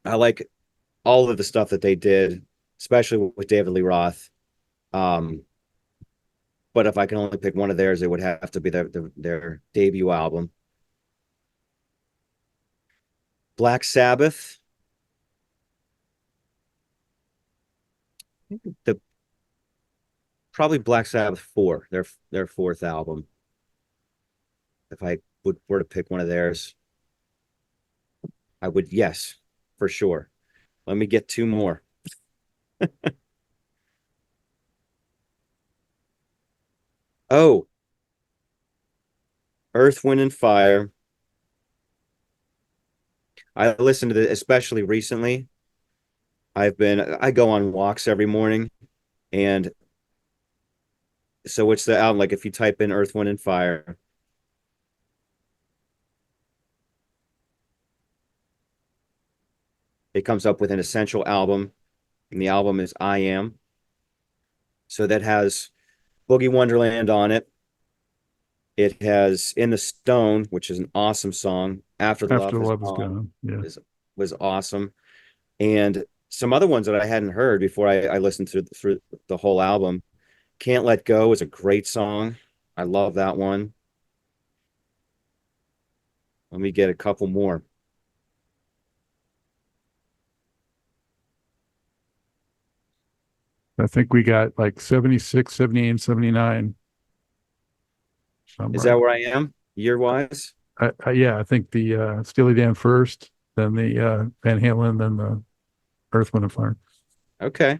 I like all of the stuff that they did, especially with David Lee Roth. Um, but if I can only pick one of theirs, it would have to be their debut album. Black Sabbath, the probably Black Sabbath 4, their fourth album. If I were to pick one of theirs, I would, yes, for sure. Let me get two more. Oh, Earth, Wind, and Fire. I listened to this, especially recently. I go on walks every morning. And so it's the album, like if you type in Earth, Wind, and Fire, it comes up with an essential album. And the album is I Am. So that has Boogie Wonderland on it. It has In the Stone, which is an awesome song. After the After Love Has Love Is Gone Gone. Yeah. is was awesome. And some other ones that I hadn't heard before I listened through the whole album. Can't Let Go is a great song. I love that one. Let me get a couple more. I think we got like 76, 78, 79 Is that somewhere. where I am year wise? Yeah, I think the Steely Dan first, then the Van Halen, then the Earth, Wind, and Fire. Okay.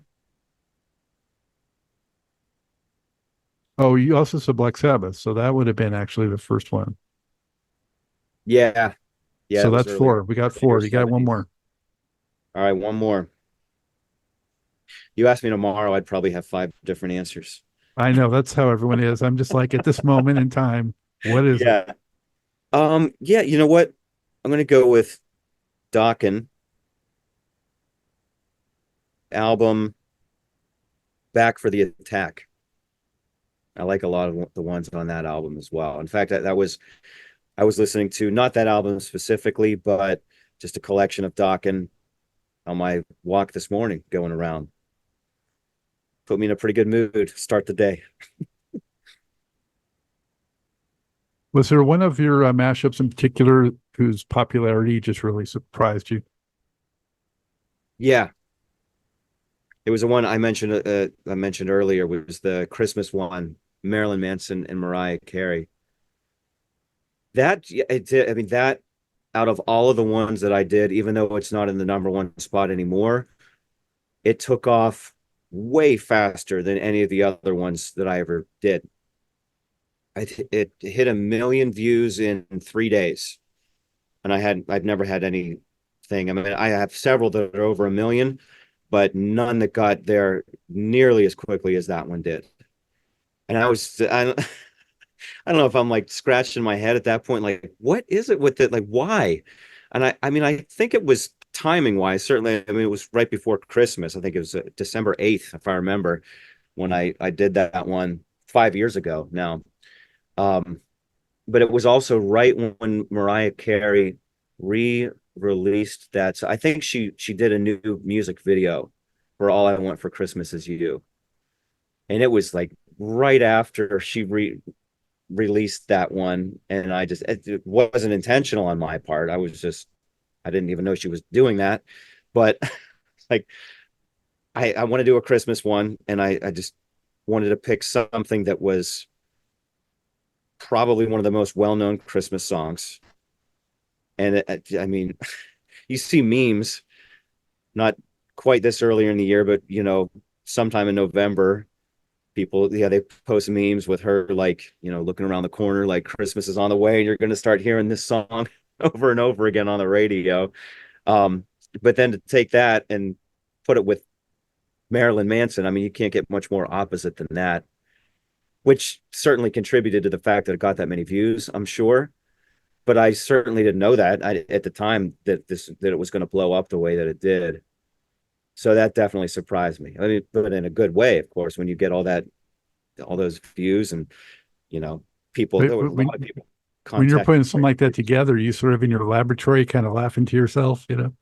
Oh, you also said Black Sabbath, so that would have been actually the first one. Yeah. Yeah, So that was that's earlier, four. We got earlier four. You got one 70s. more. All right, one more. You asked me tomorrow, I'd probably have five different answers. I know that's how everyone is. I'm just like at this moment in time, what is it? Yeah. Yeah, you know what? I'm gonna go with Dokken album Back for the Attack. I like a lot of the ones on that album as well. In fact, that was I was listening to not that album specifically, but just a collection of Dokken on my walk this morning going around. Put me in a pretty good mood to start the day. Was there one of your mashups in particular whose popularity just really surprised you? Yeah, it was the one I mentioned earlier was the Christmas one, Marilyn Manson and Mariah Carey. That it did, I mean that out of all of the ones that I did, even though it's not in the number one spot anymore, it took off way faster than any of the other ones that I ever did. It hit 1 million views in 3 days, and I've never had anything. I mean, I have several that are over 1 million, but none that got there nearly as quickly as that one did. And I don't know if I'm like scratching my head at that point, like, what is it with it? Like, why? And I mean, I think it was timing wise, certainly. I mean, it was right before Christmas. I think it was December 8th, if I remember, when I did that one 5 years ago now. Um, but it was also right when Mariah Carey re-released that. So I think she did a new music video for All I Want for Christmas Is You. And it was like right after she released that one. And it wasn't intentional on my part. I didn't even know she was doing that. But like, I want to do a Christmas one. And I just wanted to pick something that was probably one of the most well-known Christmas songs. And I mean, you see memes, not quite this earlier in the year, but sometime in November, people, yeah, they post memes with her like, looking around the corner like Christmas is on the way, and you're going to start hearing this song over and over again on the radio. Um, but then to take that and put it with Marilyn Manson, I mean, you can't get much more opposite than that, which certainly contributed to the fact that it got that many views, I'm sure. But I certainly didn't know that at the time that it was going to blow up the way that it did. So that definitely surprised me. I mean, but in a good way, of course, when you get all those views and you know people, But there were a lot of people when you're contacting putting something like that together, you sort of in your laboratory kind of laughing to yourself, you know?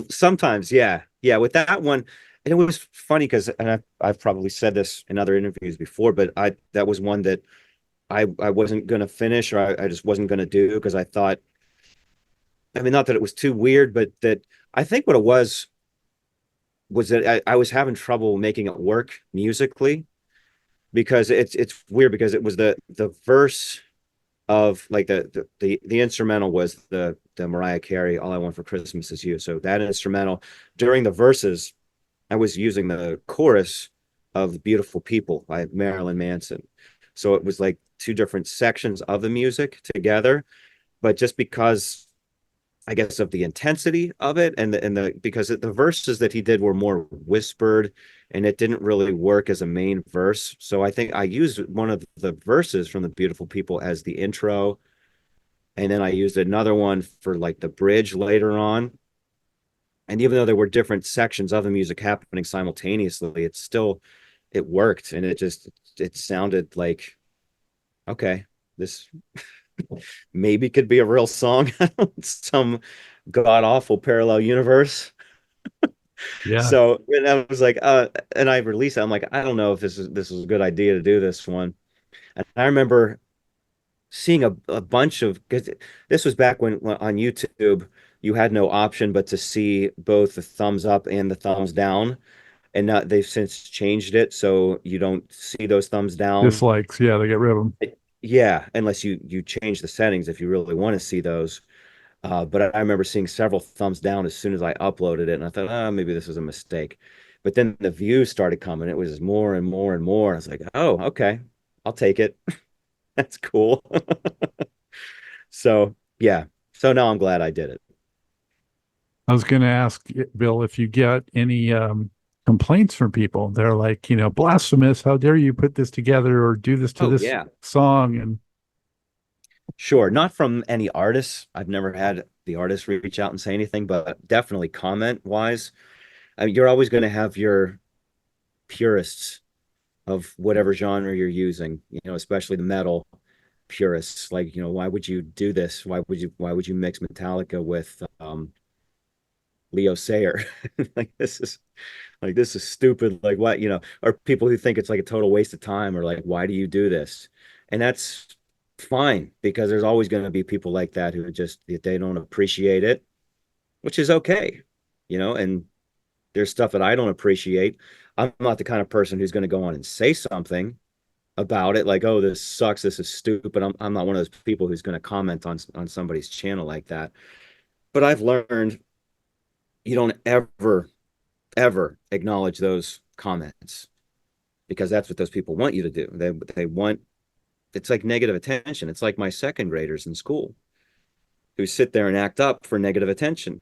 sometimes, yeah, with that one. And it was funny because, and I've probably said this in other interviews before, but I that was one that I wasn't going to finish, or I just wasn't going to do, because I thought, I mean, not that it was too weird, but that I think what it was that I was having trouble making it work musically, because it's weird, because it was the verse of like the instrumental was the Mariah Carey All I Want for Christmas Is You. So that instrumental, during the verses, I was using the chorus of Beautiful People by Marilyn Manson. So it was like two different sections of the music together, but just because, I guess, of the intensity of it, and the because the verses that he did were more whispered, and it didn't really work as a main verse. So I think I used one of the verses from the Beautiful People as the intro, and then I used another one for like the bridge later on. And even though there were different sections of the music happening simultaneously, it worked, and it sounded like, okay, this maybe could be a real song, some god awful parallel universe. Yeah. So, and I was like, and I released it. I'm like, I don't know if this is a good idea to do this one. And I remember seeing a bunch of, because this was back when on YouTube you had no option but to see both the thumbs up and the thumbs down. And now they've since changed it so you don't see those thumbs down. Dislikes. Yeah, they get rid of them. Yeah, unless you change the settings if you really want to see those. But I remember seeing several thumbs down as soon as I uploaded it, and I thought, oh, maybe this was a mistake. But then the views started coming. It was more and more and more. I was like, oh, okay, I'll take it. That's cool. So yeah. So now I'm glad I did it. I was going to ask Bill if you get any complaints from people. They're like, blasphemous. How dare you put this together or do this to Oh this yeah. song? And Sure. Not from any artists. I've never had the artist reach out and say anything, but definitely comment wise. I mean, you're always going to have your purists of whatever genre you're using, especially the metal purists. Like, why would you do this? Why would you mix Metallica with Leo Sayer? Like this is stupid. Like what, or people who think it's like a total waste of time, or like, why do you do this? And that's fine, because there's always going to be people like that who just, if they don't appreciate it, which is okay, and there's stuff that I don't appreciate. I'm not the kind of person who's going to go on and say something about it like, oh, this sucks, this is stupid. I'm not one of those people who's going to comment on somebody's channel like that. But I've learned you don't ever acknowledge those comments, because that's what those people want you to do. They want, it's like negative attention. It's like my second graders in school who sit there and act up for negative attention.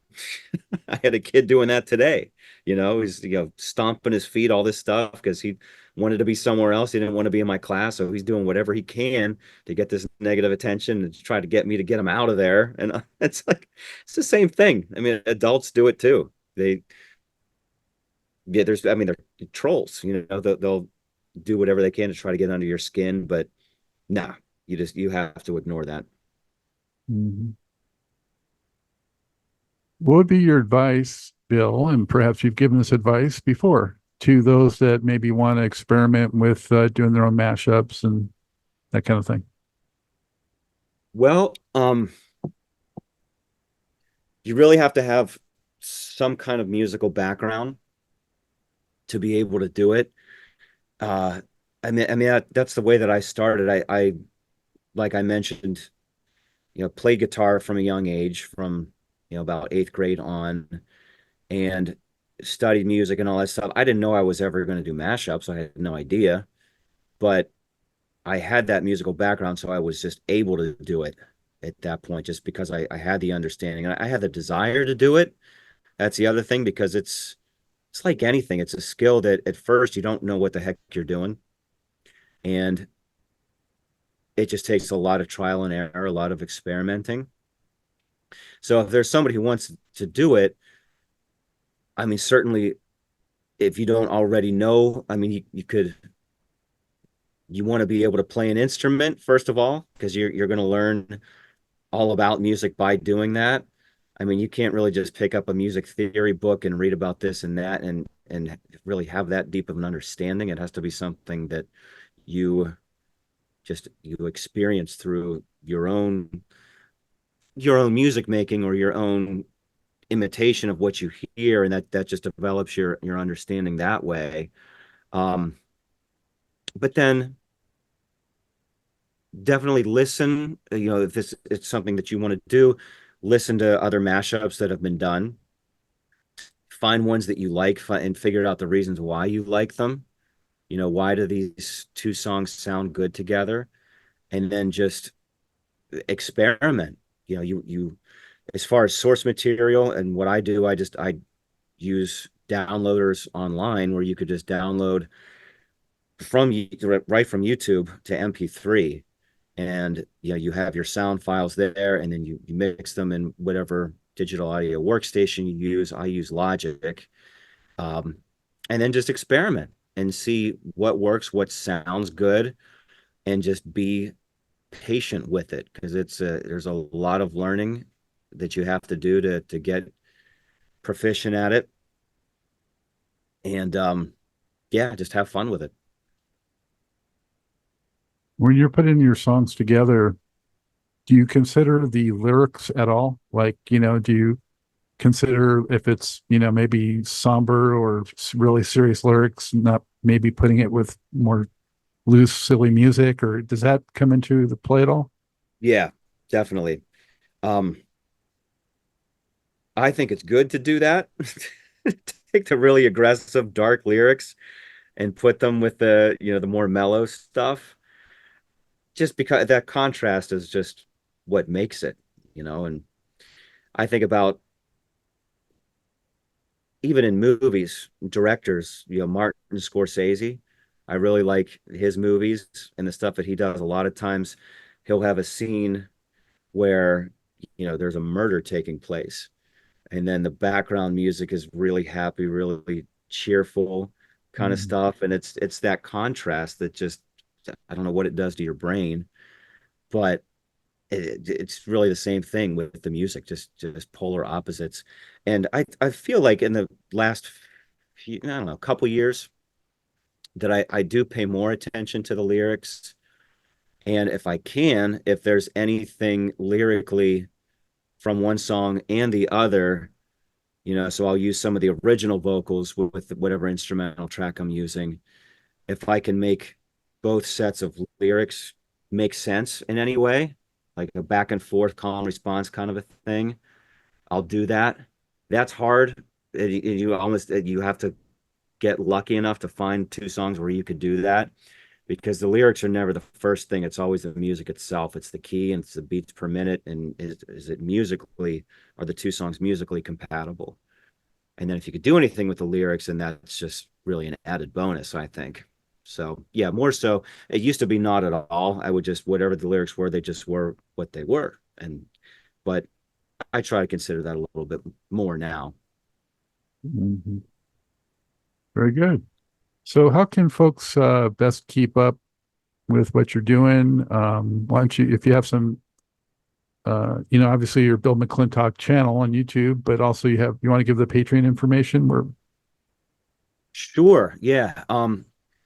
I had a kid doing that today. He's stomping his feet, all this stuff, because he wanted to be somewhere else. He didn't want to be in my class, so he's doing whatever he can to get this negative attention and to try to get me to get him out of there. And it's like it's the same thing. I mean, adults do it too. They yeah, there's I mean they're trolls, they'll do whatever they can to try to get under your skin, but nah, you have to ignore that. Mhm. What would be your advice, Bill? And perhaps you've given this advice before to those that maybe want to experiment with doing their own mashups and that kind of thing. Well, you really have to have some kind of musical background to be able to do it. Uh, that's the way that I started. Like I mentioned, played guitar from a young age, from about eighth grade on, and studied music and all that stuff. I didn't know I was ever going to do mashups. I had no idea, but I had that musical background, so I was just able to do it at that point, just because I had the understanding and I had the desire to do it. That's the other thing, because it's like anything. It's a skill that at first you don't know what the heck you're doing, and it just takes a lot of trial and error, a lot of experimenting. So if there's somebody who wants to do it, I mean, certainly if you don't already know, I mean, you want to be able to play an instrument first of all, because you're going to learn all about music by doing that. I mean, you can't really just pick up a music theory book and read about this and that and really have that deep of an understanding. It has to be something that you you experience through your own music making, or your own imitation of what you hear, and that just develops your understanding that way. Um, but then definitely listen. If this it's something that you want to do, listen to other mashups that have been done. Find ones that you like, and figure out the reasons why you like them. Why do these two songs sound good together? And then just experiment. You as far as source material and what I do, I use downloaders online where you could just download from right from YouTube to MP3, and you have your sound files there, and then you mix them in whatever digital audio workstation you use. I use Logic, um, and then just experiment and see what works, what sounds good, and just be patient with it, because there's a lot of learning that you have to do to get proficient at it, and yeah, just have fun with it. When you're putting your songs together, do you consider the lyrics at all? Like, do you consider if it's, maybe somber or really serious lyrics, not maybe putting it with more loose, silly music, or does that come into the play at all? Yeah, definitely. um I think it's good to do that. Take the really aggressive dark lyrics and put them with the more mellow stuff, just because that contrast is just what makes it. And I think about, even in movies, directors, Martin Scorsese. I really like his movies and the stuff that he does. A lot of times he'll have a scene where, there's a murder taking place, and then the background music is really happy, really cheerful kind of Mm. stuff. And it's that contrast that just, I don't know what it does to your brain, but it's really the same thing with the music, just polar opposites. And I feel like in the last few, I don't know, couple years, that I do pay more attention to the lyrics. And if there's anything lyrically from one song and the other, so I'll use some of the original vocals with whatever instrumental track I'm using. If I can make both sets of lyrics make sense in any way, like a back and forth call and response kind of a thing, I'll do that. That's hard. You have to get lucky enough to find two songs where you could do that, because the lyrics are never the first thing. It's always the music itself. It's the key and it's the beats per minute. And is it musically, are the two songs musically compatible? And then if you could do anything with the lyrics, and that's just really an added bonus, I think. So yeah, more so. It used to be not at all. I would just whatever the lyrics were, they just were what they were. And but I try to consider that a little bit more now. Mhm. Very good. So how can folks best keep up with what you're doing? Why don't you, if you have some, obviously your Bill McClintock channel on YouTube, but also you want to give the Patreon information where, Sure. Yeah.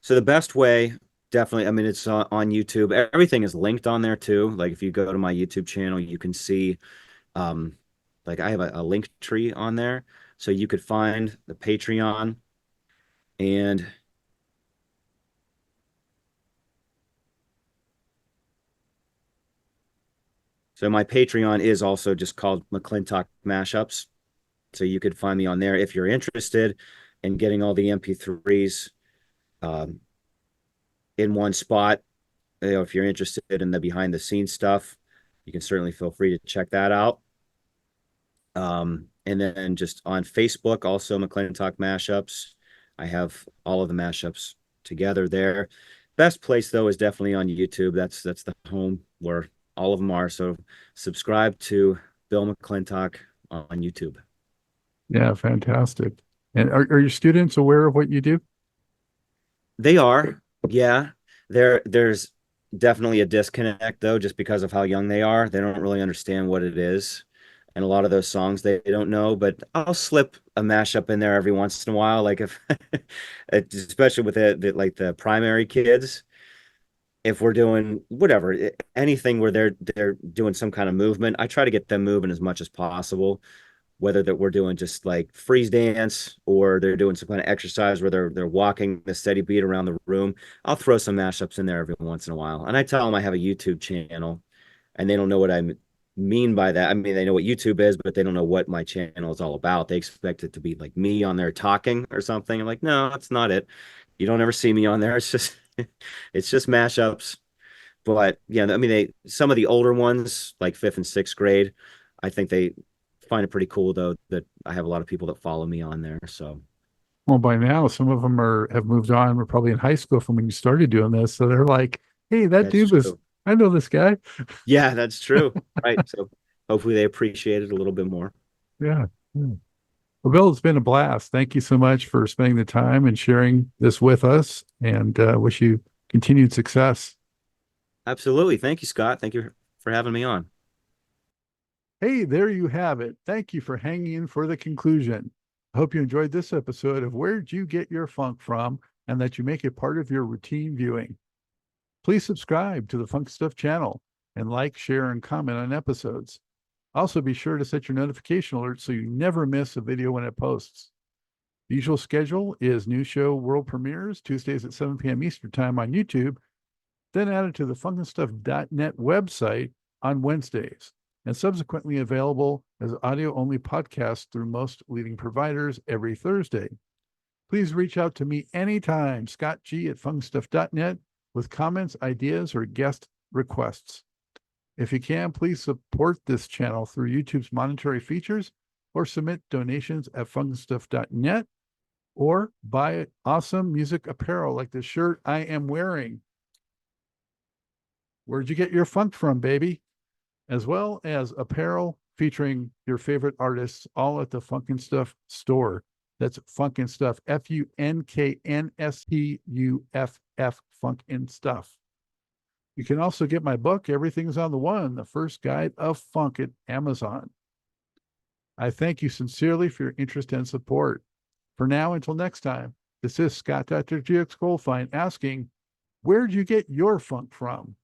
So the best way, definitely, I mean, it's on YouTube. Everything is linked on there too. Like if you go to my YouTube channel, you can see, um, like I have a link tree on there. So you could find the Patreon and so my Patreon is also just called McClintock Mashups. So you could find me on there if you're interested in getting all the MP3s um, in one spot. If you're interested in the behind the scenes stuff, you can certainly feel free to check that out. And then just on Facebook, also McClintock Mashups. I have all of the mashups together there. Best place though is definitely on YouTube. That's the home where all of them are. So subscribe to Bill McClintock on YouTube. yeah, fantastic. And are your students aware of what you do? They are, yeah. There's definitely a disconnect though, just because of how young they are. They don't really understand what it is. And a lot of those songs they don't know, but I'll slip a mashup in there every once in a while. Like if especially with like the primary kids, if we're doing whatever, anything where they're doing some kind of movement, I try to get them moving as much as possible, whether that we're doing just like freeze dance or they're doing some kind of exercise where they're walking the steady beat around the room. I'll throw some mashups in there every once in a while. And I tell them I have a YouTube channel and they don't know what I mean by that. I mean, they know what YouTube is, but they don't know what my channel is all about. They expect it to be like me on there talking or something. I'm like, no, that's not it. You don't ever see me on there. It's just it's just mashups. But yeah, I mean, they some of the older ones, like fifth and sixth grade, I think they find it pretty cool though that I have a lot of people that follow me on there. So Well, by now, some of them have moved on. We're probably in high school from when you started doing this. So they're like, hey, that that's dude was, true. I know this guy. Yeah, that's true. Right. So hopefully they appreciate it a little bit more. Yeah. Yeah. Well, Bill, it's been a blast. Thank you so much for spending the time and sharing this with us, and wish you continued success. Absolutely. Thank you, Scott. Thank you for having me on. Hey, there you have it. Thank you for hanging in for the conclusion. I hope you enjoyed this episode of Where'd You Get Your Funk From, and that you make it part of your routine viewing. Please subscribe to the Funk Stuff channel and like, share, and comment on episodes. Also, be sure to set your notification alerts so you never miss a video when it posts. The usual schedule is new show world premieres Tuesdays at 7 p.m. Eastern Time on YouTube, then added to the funkandstuff.net website on Wednesdays, and subsequently available as audio-only podcasts through most leading providers every Thursday. Please reach out to me anytime, Scott G at funkandstuff.net, with comments, ideas, or guest requests. If you can, please support this channel through YouTube's monetary features or submit donations at funkandstuff.net or buy awesome music apparel like the shirt I am wearing. Where'd you get your funk from, baby? As well as apparel featuring your favorite artists, all at the Funk and Stuff store. That's Funk and Stuff, FUNKNSTUFF, Funk and Stuff. You can also get my book, Everything's on the One, the first guide of funk at Amazon. I thank you sincerely for your interest and support. For now, until next time, this is Scott Dr. GX Goldfine asking, where'd you get your funk from?